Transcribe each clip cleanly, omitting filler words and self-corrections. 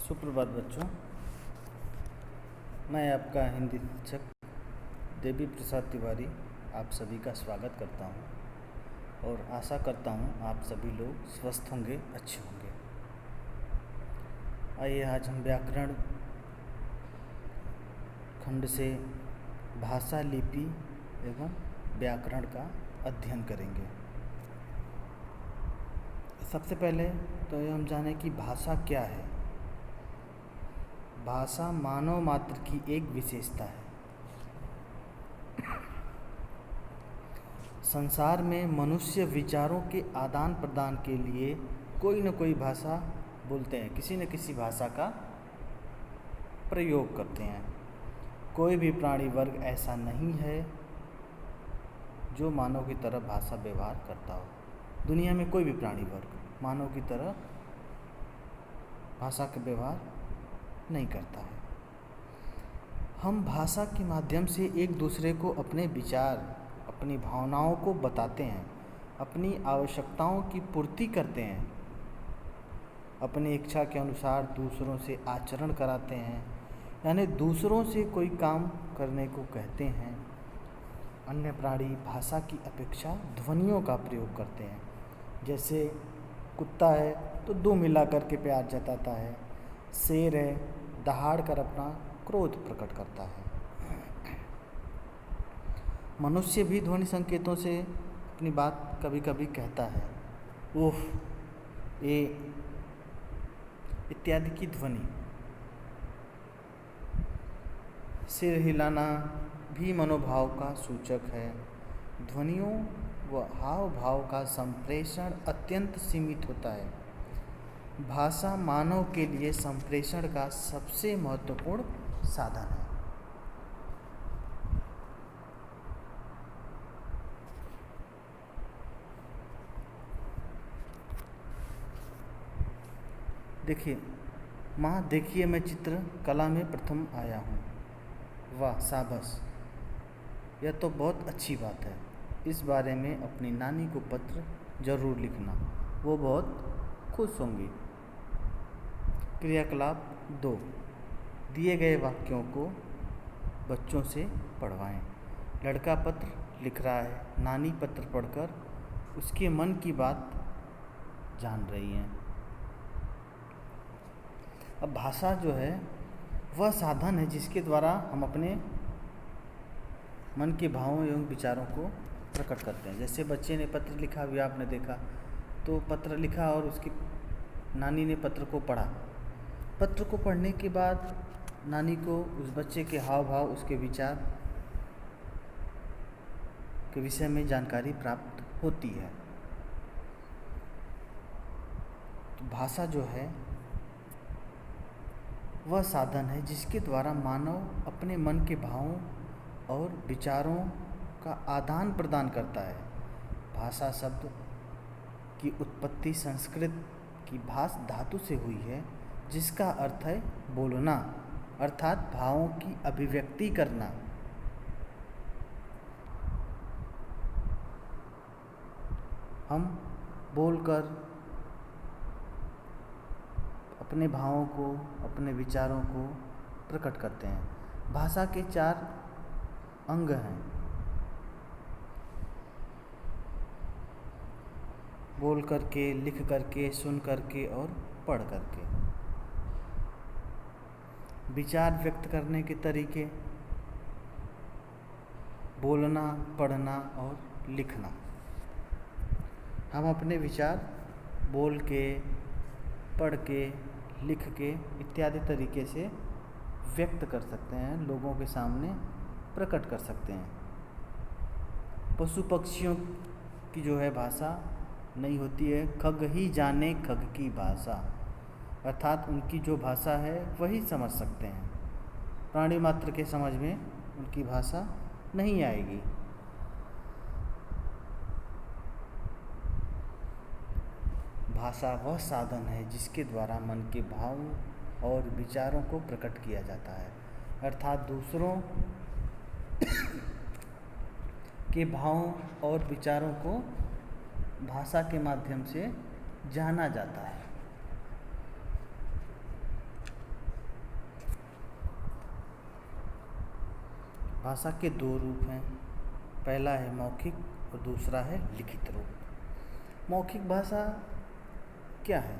सुप्रभात बच्चों। मैं आपका हिंदी शिक्षक देवी प्रसाद तिवारी आप सभी का स्वागत करता हूं और आशा करता हूं आप सभी लोग स्वस्थ होंगे, अच्छे होंगे। आइए आज हम व्याकरण खंड से भाषा, लिपि एवं व्याकरण का अध्ययन करेंगे। सबसे पहले तो हम जानें कि भाषा क्या है। भाषा मानव मात्र की एक विशेषता है। संसार में मनुष्य विचारों के आदान प्रदान के लिए कोई न कोई भाषा बोलते हैं, किसी न किसी भाषा का प्रयोग करते हैं। कोई भी प्राणी वर्ग ऐसा नहीं है जो मानव की तरह भाषा व्यवहार करता हो। दुनिया में कोई भी प्राणी वर्ग मानव की तरह भाषा का व्यवहार नहीं करता है। हम भाषा के माध्यम से एक दूसरे को अपने विचार, अपनी भावनाओं को बताते हैं, अपनी आवश्यकताओं की पूर्ति करते हैं, अपनी इच्छा के अनुसार दूसरों से आचरण कराते हैं, यानी दूसरों से कोई काम करने को कहते हैं। अन्य प्राणी भाषा की अपेक्षा ध्वनियों का प्रयोग करते हैं। जैसे कुत्ता है तो दुम मिला करके प्यार जताता है, शेर है दहाड़ कर अपना क्रोध प्रकट करता है। मनुष्य भी ध्वनि संकेतों से अपनी बात कभी कभी कहता है, ओह, ए इत्यादि की ध्वनि। सिर हिलाना भी मनोभाव का सूचक है। ध्वनियों व हाव भाव का संप्रेषण अत्यंत सीमित होता है। भाषा मानव के लिए संप्रेषण का सबसे महत्वपूर्ण साधन है। देखिए माँ, देखिए मैं चित्र कला में प्रथम आया हूँ। वाह, शाबाश, यह तो बहुत अच्छी बात है। इस बारे में अपनी नानी को पत्र जरूर लिखना, वो बहुत खुश होंगी। क्रियाकलाप 2, दिए गए वाक्यों को बच्चों से पढ़वाएं। लड़का पत्र लिख रहा है, नानी पत्र पढ़कर उसके मन की बात जान रही हैं। अब भाषा जो है वह साधन है जिसके द्वारा हम अपने मन के भावों एवं विचारों को प्रकट करते हैं। जैसे बच्चे ने पत्र लिखा, भी आपने देखा, तो पत्र लिखा और उसकी नानी ने पत्र को पढ़ा। पत्र को पढ़ने के बाद नानी को उस बच्चे के हाव भाव, उसके विचार के विषय में जानकारी प्राप्त होती है। तो भाषा जो है वह साधन है जिसके द्वारा मानव अपने मन के भावों और विचारों का आदान प्रदान करता है। भाषा शब्द की उत्पत्ति संस्कृत की भाष धातु से हुई है, जिसका अर्थ है बोलना, अर्थात भावों की अभिव्यक्ति करना। हम बोलकर अपने भावों को, अपने विचारों को प्रकट करते हैं। भाषा के 4 अंग हैं। बोल करके, लिख करके, सुन करके और पढ़ करके। विचार व्यक्त करने के तरीके: बोलना, पढ़ना और लिखना। हम अपने विचार बोल के, पढ़ के, लिख के इत्यादि तरीके से व्यक्त कर सकते हैं, लोगों के सामने प्रकट कर सकते हैं। पशु पक्षियों की जो है भाषा नहीं होती है। खग ही जाने खग की भाषा, अर्थात उनकी जो भाषा है वही समझ सकते हैं। प्राणी मात्र के समझ में उनकी भाषा नहीं आएगी। भाषा वह साधन है जिसके द्वारा मन के भावों और विचारों को प्रकट किया जाता है, अर्थात दूसरों के भावों और विचारों को भाषा के माध्यम से जाना जाता है। भाषा के दो रूप हैं, पहला है मौखिक और दूसरा है लिखित रूप। मौखिक भाषा क्या है?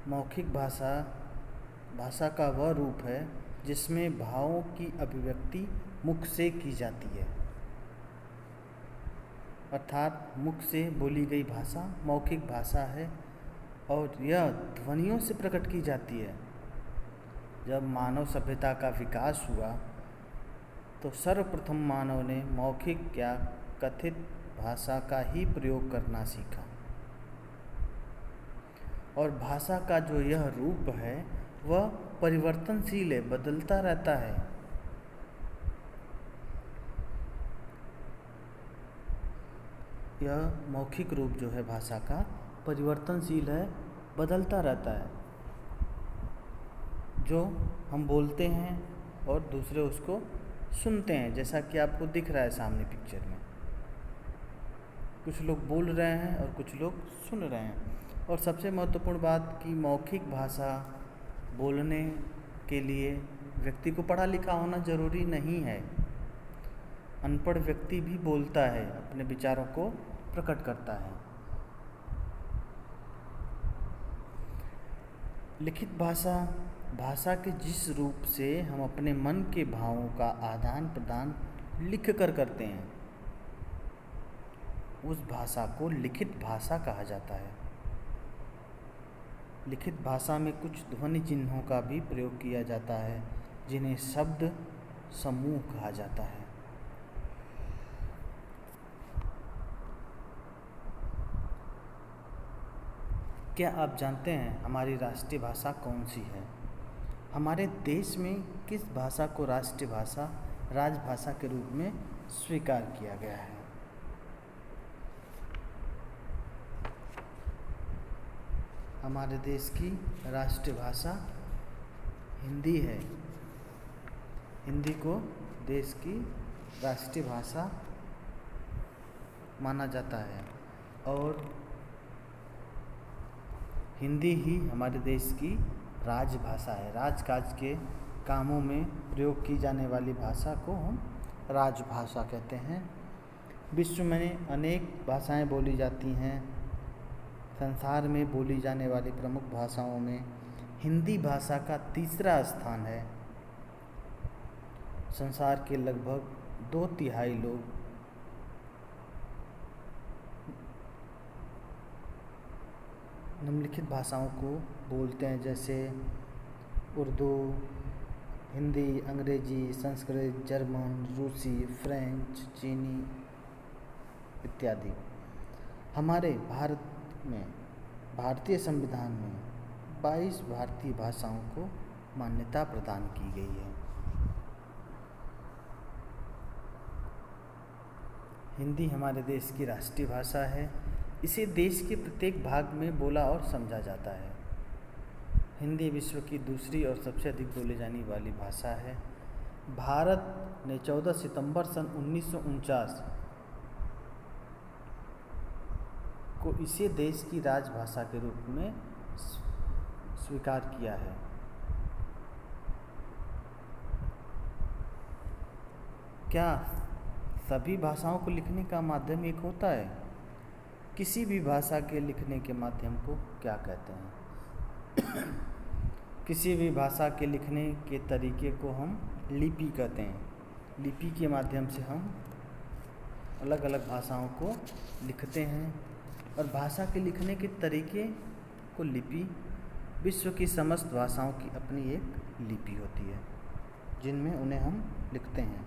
मौखिक भाषा भाषा का वह रूप है जिसमें भावों की अभिव्यक्ति मुख से की जाती है, अर्थात मुख से बोली गई भाषा मौखिक भाषा है और यह ध्वनियों से प्रकट की जाती है। जब मानव सभ्यता का विकास हुआ तो सर्वप्रथम मानव ने मौखिक या कथित भाषा का ही प्रयोग करना सीखा और भाषा का जो यह रूप है वह परिवर्तनशील है, बदलता रहता है। यह मौखिक रूप जो है भाषा का परिवर्तनशील है, बदलता रहता है। जो हम बोलते हैं और दूसरे उसको सुनते हैं, जैसा कि आपको दिख रहा है सामने पिक्चर में। कुछ लोग बोल रहे हैं और कुछ लोग सुन रहे हैं। और सबसे महत्वपूर्ण बात कि मौखिक भाषा बोलने के लिए व्यक्ति को पढ़ा लिखा होना जरूरी नहीं है। अनपढ़ व्यक्ति भी बोलता है, अपने विचारों को प्रकट करता है। लिखित भाषा भाषा के जिस रूप से हम अपने मन के भावों का आदान प्रदान लिख कर करते हैं, उस भाषा को लिखित भाषा कहा जाता है। लिखित भाषा में कुछ ध्वनि चिन्हों का भी प्रयोग किया जाता है, जिन्हें शब्द समूह कहा जाता है। क्या आप जानते हैं हमारी राष्ट्रीय भाषा कौन सी है? हमारे देश में किस भाषा को राष्ट्रीय भाषा, राजभाषा के रूप में स्वीकार किया गया है? हमारे देश की राष्ट्रीय भाषा हिंदी है। हिंदी को देश की राष्ट्रीय भाषा माना जाता है और हिंदी ही हमारे देश की राजभाषा है। राजकाज के कामों में प्रयोग की जाने वाली भाषा को हम राजभाषा कहते हैं। विश्व में अनेक भाषाएं बोली जाती हैं। संसार में बोली जाने वाली प्रमुख भाषाओं में हिंदी भाषा का तीसरा स्थान है। संसार के लगभग 2/3 लोग निम्नलिखित भाषाओं को बोलते हैं, जैसे उर्दू, हिंदी, अंग्रेजी, संस्कृत, जर्मन, रूसी, फ्रेंच, चीनी इत्यादि। हमारे भारत में भारतीय संविधान में 22 भारतीय भाषाओं को मान्यता प्रदान की गई है। हिंदी हमारे देश की राष्ट्रीय भाषा है। इसे देश के प्रत्येक भाग में बोला और समझा जाता है। हिंदी विश्व की दूसरी और सबसे अधिक बोली जाने वाली भाषा है। भारत ने 14 सितंबर सन 1949 को इसे देश की राजभाषा के रूप में स्वीकार किया है। क्या सभी भाषाओं को लिखने का माध्यम एक होता है? किसी भी भाषा के लिखने के माध्यम को क्या कहते हैं? किसी भी भाषा के लिखने के तरीके को हम लिपि कहते हैं। लिपि के माध्यम से हम अलग अलग भाषाओं को लिखते हैं और भाषा के लिखने के तरीके को लिपि, विश्व की समस्त भाषाओं की अपनी एक लिपि होती है जिनमें उन्हें हम लिखते हैं।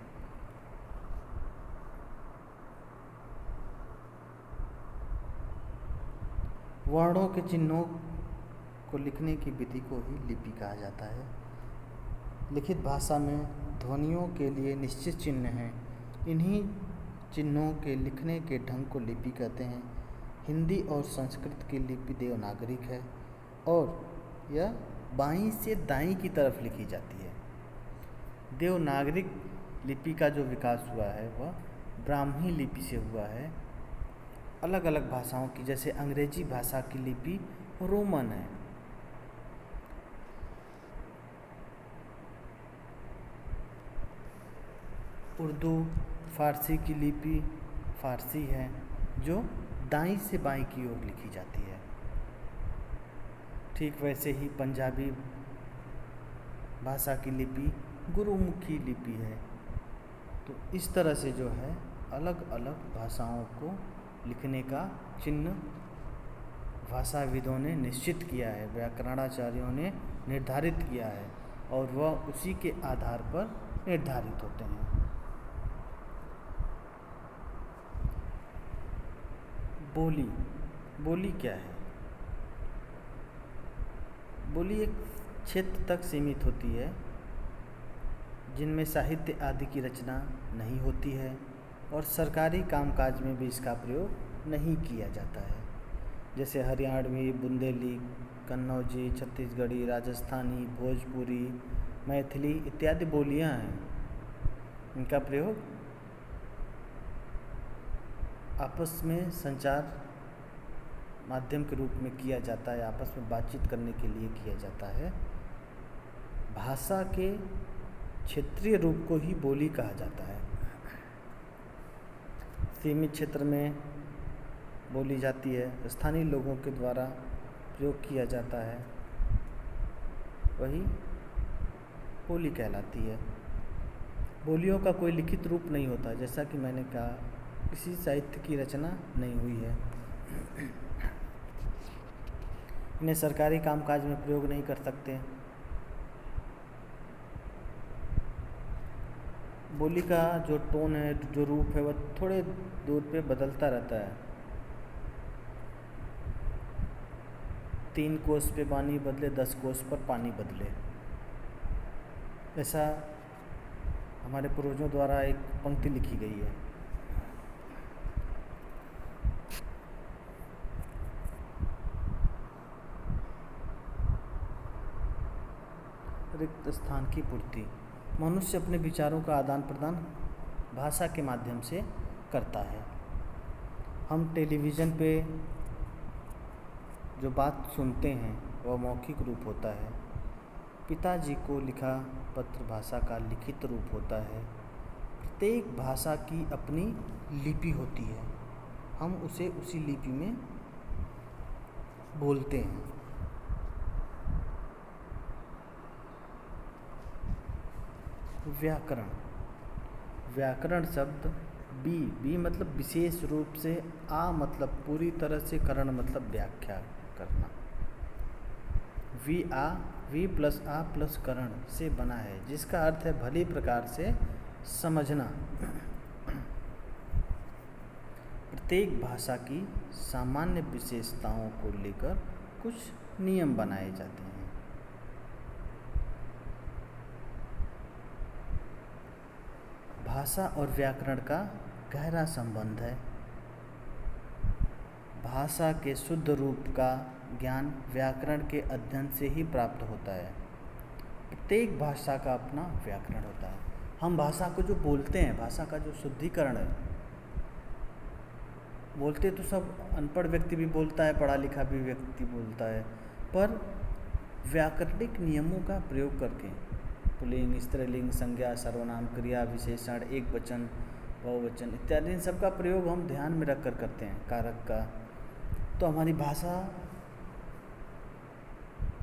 वर्णों के चिन्हों को लिखने की विधि को ही लिपि कहा जाता है। लिखित भाषा में ध्वनियों के लिए निश्चित चिन्ह हैं। इन्हीं चिन्हों के लिखने के ढंग को लिपि कहते हैं। हिंदी और संस्कृत की लिपि देवनागरिक है और यह बाईं से दाईं की तरफ लिखी जाती है। देवनागरिक लिपि का जो विकास हुआ है वह ब्राह्मी लिपि से हुआ है। अलग अलग भाषाओं की, जैसे अंग्रेजी भाषा की लिपि रोमन है। उर्दू फ़ारसी की लिपि फ़ारसी है जो दाईं से बाईं की ओर लिखी जाती है। ठीक वैसे ही पंजाबी भाषा की लिपि गुरुमुखी लिपि है। तो इस तरह से जो है अलग अलग भाषाओं को लिखने का चिन्ह भाषाविदों ने निश्चित किया है, व्याकरणाचार्यों ने निर्धारित किया है और वह उसी के आधार पर निर्धारित होते हैं। बोली, बोली क्या है? बोली एक क्षेत्र तक सीमित होती है जिनमें साहित्य आदि की रचना नहीं होती है और सरकारी कामकाज में भी इसका प्रयोग नहीं किया जाता है। जैसे हरियाणवी, बुंदेली, कन्नौजी, छत्तीसगढ़ी, राजस्थानी, भोजपुरी, मैथिली इत्यादि बोलियां हैं। इनका प्रयोग आपस में संचार माध्यम के रूप में किया जाता है, आपस में बातचीत करने के लिए किया जाता है। भाषा के क्षेत्रीय रूप को ही बोली कहा जाता है। सीमित क्षेत्र में बोली जाती है, स्थानीय लोगों के द्वारा प्रयोग किया जाता है, वही बोली कहलाती है। बोलियों का कोई लिखित रूप नहीं होता, जैसा कि मैंने कहा, किसी साहित्य की रचना नहीं हुई है। इन्हें सरकारी कामकाज में प्रयोग नहीं कर सकते। बोली का जो टोन है, जो रूप है, वह थोड़े दूर पे बदलता रहता है। 3 कोस पे पानी बदले, 10 कोस पर पानी बदले, ऐसा हमारे पूर्वजों द्वारा एक पंक्ति लिखी गई है। रिक्त स्थान की पूर्ति। मनुष्य अपने विचारों का आदान प्रदान भाषा के माध्यम से करता है। हम टेलीविज़न पे जो बात सुनते हैं वह मौखिक रूप होता है। पिताजी को लिखा पत्र भाषा का लिखित रूप होता है। प्रत्येक भाषा की अपनी लिपि होती है, हम उसे उसी लिपि में बोलते हैं। व्याकरण, व्याकरण शब्द बी मतलब विशेष रूप से, आ मतलब पूरी तरह से, करण मतलब व्याख्या करना। वी प्लस आ प्लस करण से बना है, जिसका अर्थ है भली प्रकार से समझना। प्रत्येक भाषा की सामान्य विशेषताओं को लेकर कुछ नियम बनाए जाते हैं। भाषा और व्याकरण का गहरा संबंध है। भाषा के शुद्ध रूप का ज्ञान व्याकरण के अध्ययन से ही प्राप्त होता है। प्रत्येक भाषा का अपना व्याकरण होता है। हम भाषा को जो बोलते हैं, भाषा का जो शुद्धिकरण है, बोलते तो सब अनपढ़ व्यक्ति भी बोलता है, पढ़ा लिखा भी व्यक्ति बोलता है, पर व्याकरणिक नियमों का प्रयोग करके पुल्लिंग, स्त्रीलिंग, संज्ञा, सर्वनाम, क्रिया, विशेषण, एक वचन, बहुवचन इत्यादि इन सब का प्रयोग हम ध्यान में रखकर करते हैं, कारक का, तो हमारी भाषा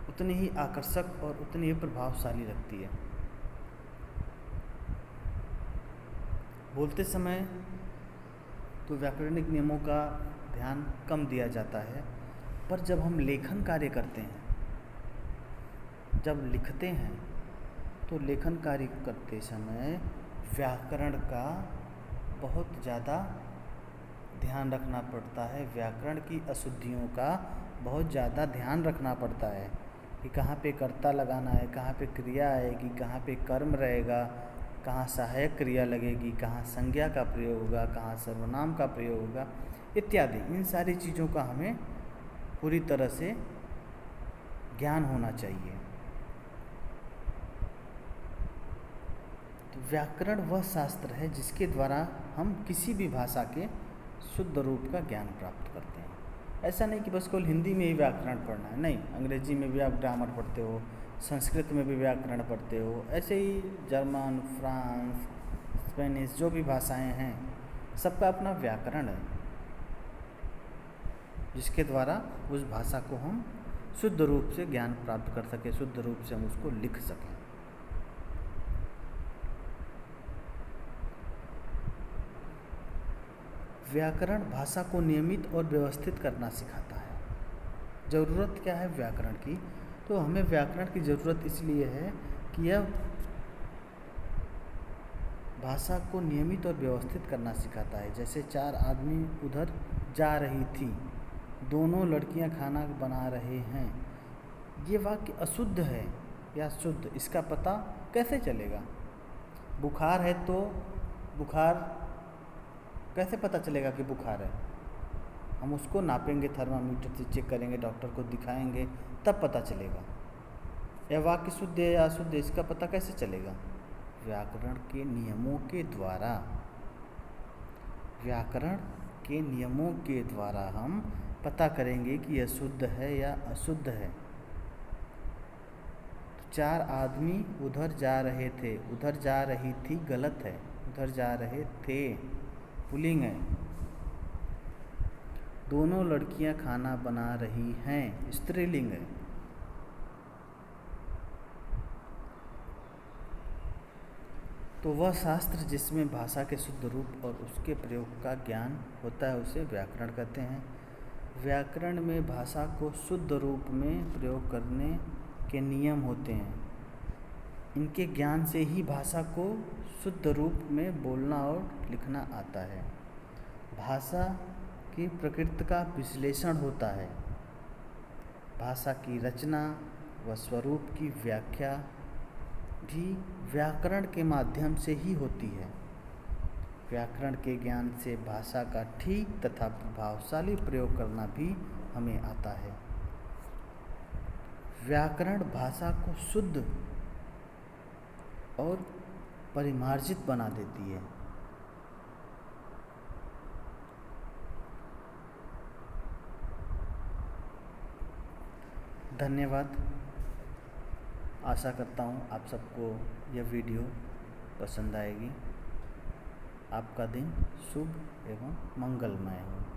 उतनी ही आकर्षक और उतनी ही प्रभावशाली लगती है। बोलते समय तो व्याकरणिक नियमों का ध्यान कम दिया जाता है, पर जब हम लेखन कार्य करते हैं, जब लिखते हैं, तो लेखन कार्य करते समय व्याकरण का बहुत ज़्यादा ध्यान रखना पड़ता है। व्याकरण की अशुद्धियों का बहुत ज़्यादा ध्यान रखना पड़ता है कि कहाँ पे कर्ता लगाना है, कहाँ पे क्रिया आएगी, कहाँ पे कर्म रहेगा, कहाँ सहायक क्रिया लगेगी, कहाँ संज्ञा का प्रयोग होगा, कहाँ सर्वनाम का प्रयोग होगा इत्यादि। इन सारी चीज़ों का हमें पूरी तरह से ज्ञान होना चाहिए। तो व्याकरण वह शास्त्र है जिसके द्वारा हम किसी भी भाषा के शुद्ध रूप का ज्ञान प्राप्त करते हैं। ऐसा नहीं कि बस केवल हिंदी में ही व्याकरण पढ़ना है, नहीं, अंग्रेजी में भी आप ग्रामर पढ़ते हो, संस्कृत में भी व्याकरण पढ़ते हो, ऐसे ही जर्मन, फ्रांस, स्पेनिश, जो भी भाषाएं हैं, सबका अपना व्याकरण है, जिसके द्वारा उस भाषा को हम शुद्ध रूप से ज्ञान प्राप्त कर सकें, शुद्ध रूप से हम उसको लिख सकें। व्याकरण भाषा को नियमित और व्यवस्थित करना सिखाता है। ज़रूरत क्या है व्याकरण की? तो हमें व्याकरण की ज़रूरत इसलिए है कि यह भाषा को नियमित और व्यवस्थित करना सिखाता है। जैसे 4 आदमी उधर जा रही थी, दोनों लड़कियां खाना बना रहे हैं। ये वाक्य अशुद्ध है या शुद्ध, इसका पता कैसे चलेगा? बुखार है तो बुखार कैसे पता चलेगा कि बुखार है? हम उसको नापेंगे, थर्मामीटर से चेक करेंगे, डॉक्टर को दिखाएंगे, तब पता चलेगा। यह वाक्य शुद्ध है या अशुद्ध है, इसका पता कैसे चलेगा? व्याकरण के नियमों के द्वारा। व्याकरण के नियमों के द्वारा हम पता करेंगे कि यह शुद्ध है या अशुद्ध है। तो 4 आदमी उधर जा रहे थे, उधर जा रही थी गलत है, उधर जा रहे थे पुल्लिंग है। दोनों लड़कियां खाना बना रही हैं, स्त्रीलिंग है। तो वह शास्त्र जिसमें भाषा के शुद्ध रूप और उसके प्रयोग का ज्ञान होता है, उसे व्याकरण कहते हैं। व्याकरण में भाषा को शुद्ध रूप में प्रयोग करने के नियम होते हैं। इनके ज्ञान से ही भाषा को शुद्ध रूप में बोलना और लिखना आता है। भाषा की प्रकृति का विश्लेषण होता है। भाषा की रचना व स्वरूप की व्याख्या भी व्याकरण के माध्यम से ही होती है। व्याकरण के ज्ञान से भाषा का ठीक तथा प्रभावशाली प्रयोग करना भी हमें आता है। व्याकरण भाषा को शुद्ध और परिमार्जित बना देती है। धन्यवाद। आशा करता हूँ आप सबको यह वीडियो पसंद आएगी। आपका दिन शुभ एवं मंगलमय हो।